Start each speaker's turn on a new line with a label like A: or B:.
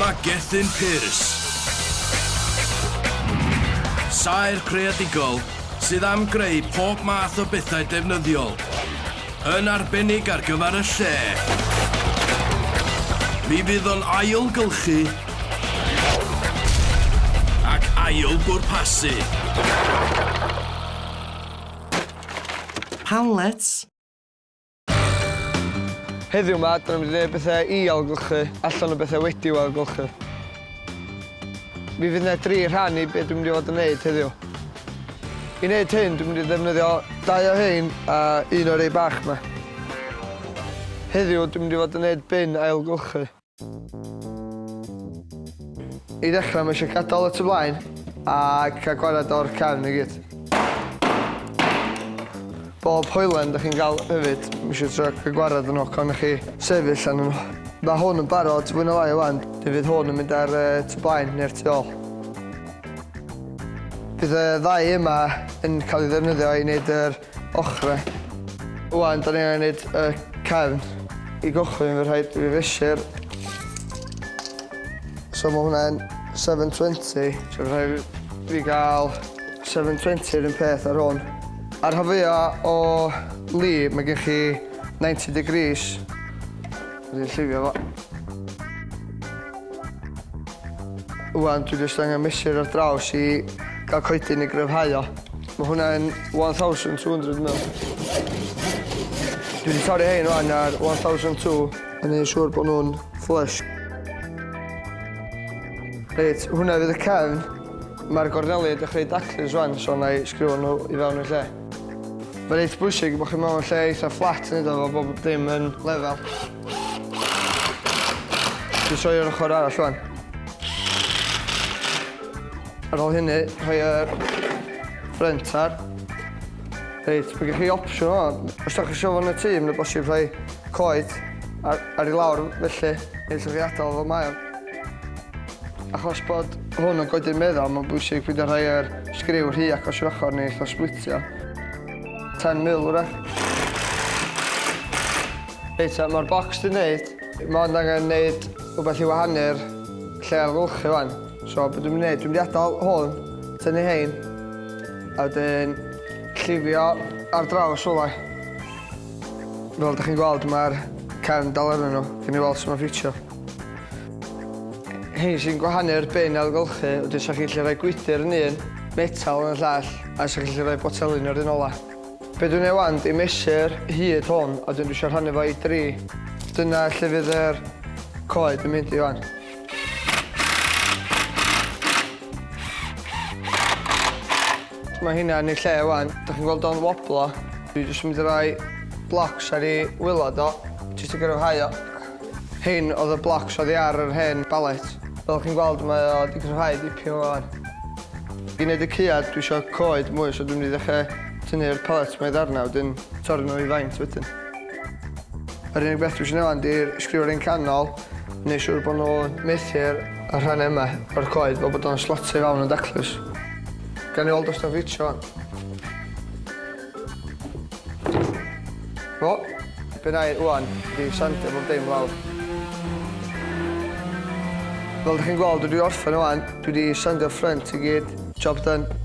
A: mae Gethin Pearce. Saer creadigol sydd am greu pob math o bethau defnyddiol, yn arbennig ar gyfer y lle. Mi fydd o'n ailgylchu ac ail-bwrpasu. Pallets.
B: Heddiw yma, dyna mynd i wneud bethau i ailgylchu, allan o bethau wedi i'w ailgylchu. Mi fydd yna 3 rhan i beth dwi'n mynd i fod yn wneud heddiw. I wneud hyn, dwi'n mynd i ddefnyddio 2 o hyn a 1 o'r ei bach yma. Heddiw, dwi'n mynd i fod yn wneud bin ailgylchu. I ddechrau, mae eisiau gadael at y blaen a cael gwared o'r cefn i gyd. Bob hoelen da chi'n gael hefyd, mi eisiau cael gwared yn o, con chi sefyll arnyn nhw. Mae hwn yn barod fwy na lai o wan, fydd hwn yn mynd ar tu blaen neu'r tu ôl. Bydd y 2 yma yn cael ei ddefnyddio i wneud yr ochrau. Wan, da ni'n gwneud y cefn. I gychwyn, fydd rhaid i fi fesur. So mae hwnna'n 720. So fydd rhaid fi gael 720 yr un peth ar hwn. Ar rhan o li, mae gen chi 90 degrees. Dwi'n llifio fo. Wan, dwi jyst angen mesur ar draws i gael coedyn i gryfhau o. Mae hwnna'n 1,200 mil. Dwi wedi torri hein wan ar 1,200 yn ei siŵr bod nhw'n flush. Reit, hwnna fydd y cefn. Mae'r gorneli yn dechrau daclus wan, so na i sgriw nhw i fewn i'r lle. Mae'n reit bwysig bod chi mewn lle eitha fflat yn iddo fo, bod dim yn lefel. Dwi'n soi o'r ochr arall wan. Ar ôl hynny, rhoi'r ffrynt ar. Reit, mae gen chi opsiwn o. Os da chi isio fo'n y tîm, neu bosib rhoi coed ar ei lawr felly, neu lle chi adael fel mae o. Achos bod hwn yn goedyn meddwl, mae'n bwysig fyd o rhoi'r sgriw rhy ac os yw'r ochr neu eitha splitio. 10 mil wrach. Reit, mae'r bocs di wneud. Mae'n angen wneud rhywbeth i wahanu'r lle ailgylchu wan. So, beth dwi'n wneud, dwi'n mynd i adael hwn, tynnu hein, a wedyn llifio ar draws olau. Fel ydych chi'n gweld, mae'r cefn dal arnyn nhw, cyn i weld sut mae'n ffitio. Hein sy'n gwahanu'r bin ailgylchu, wedyn sa'ch chi'n gallu rhoi gwydr yn un, metal yn y llall, a sa'ch chi'n gallu rhoi botelyn ar un ola. Be dwi'n ei wan, di mesur hyd hwn, a dwi'n eisiau rhannu fo i 3. Dyna lle fydd yr coed yn mynd i wan. Mae hynna yn ei lle wan. Da chi'n gweld o'n woblo. Dwi'n jyst mynd i roi blocs ar ei wylod o, jyst i gyrwhau o. Hyn oedd y blocs oedd i ar yr hen balet. Fel chi'n gweld, mae o di gyrwhau dipyn o wan. I wneud y cyad, dwi eisiau coed mwy, so dwi'n mynd i ddechrau tynnu'r pallets mae ddarna, wedyn torri nhw i faint wedyn. Yr unig beth dwi eisiau neud di'r sgriw'r un canol, neu siŵr bod nhw'n methu'r rhan yma o'r coed, fel bod o'n slotio i fewn yn daclus. Gan i weld os da'n ffitio fan. Fo, be na i wan, di sandio bob dim lawr. Fel ydych chi'n gweld, dwi wedi orffen wan, dwi wedi sandio'r ffrynt i gyd, job done.